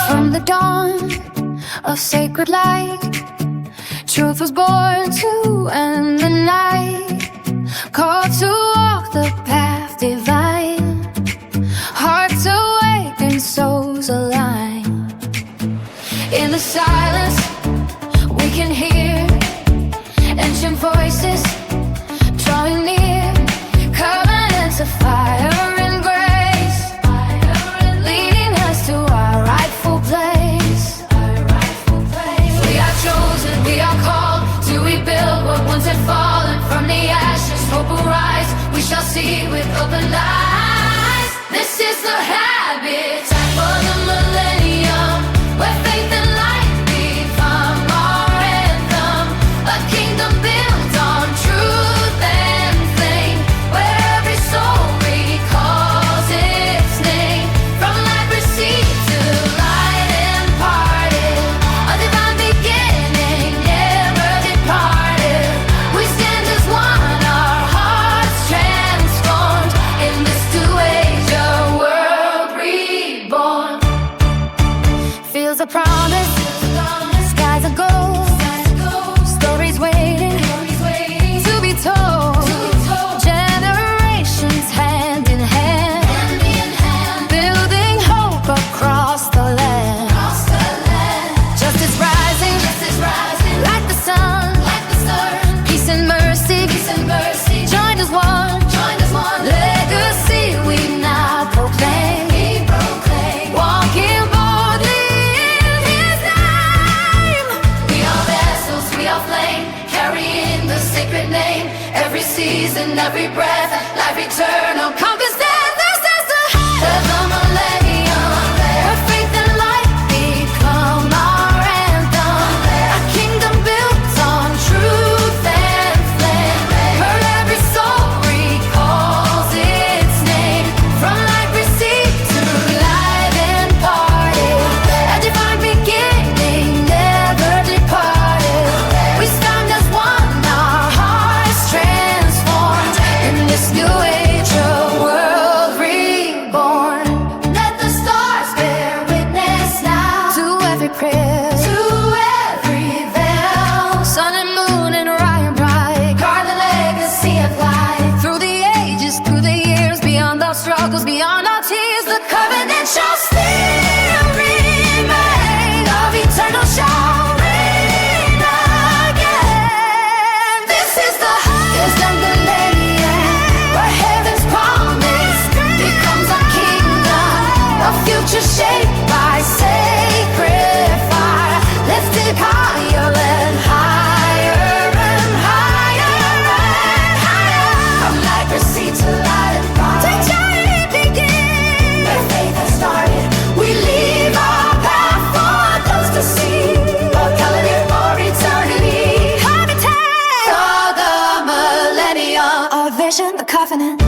From the dawn of sacred light, truth was born to end the night. Called to walk the path divine, hearts awake and souls aligned. In the silence we can hear ancient voices drawing near, covenants of fire and grace, leading us to our rightful place. We are chosen, we are called to rebuild what once had fallen. From the ashes hope will rise, we shall see with open eyes. This is the habitat for the millennium, where faith and light become our anthem. A kingdom built on truth and flame, where every soul recalls its name. From light received to light imparted, a divine beginning never departed. We stand as one, our hearts transformed, in this new age a world reborn. Feels a promise, skies are gold, stories waiting to be told. Generations hand in hand, building hope across the land. Justice rising like the sun, peace and mercy joined as one. Legacy we now proclaim, walking boldly in His name. We are vessels, we are flame, carrying the sacred name. Every season, every breath, life eternal conquers death. This is the millennium, where faith and light become our anthem. A kingdom built on truth and flame, where every soul recalls its name. From light received to light imparted, a divine beginning never departed. We stand as one, our hearts transformed, in this new age a world reborn. Let the stars bear witness now to every prayer, to every vow. Sun and moon and Orion bright, guard the legacy of light. Through the ages, through the years, beyond our struggles, beyond our tears, the covenant shall still remain, of eternal shall reign again. This is the millennium, where heaven's promise becomes our kingdom, a future shaped by sacred fire, lifted higher and higher and higher and higher. From light received to light and fire, to giant begin, where faith has started. We leave our path for those to see, locality for eternity. Habitat for the millennium, our vision, the covenant.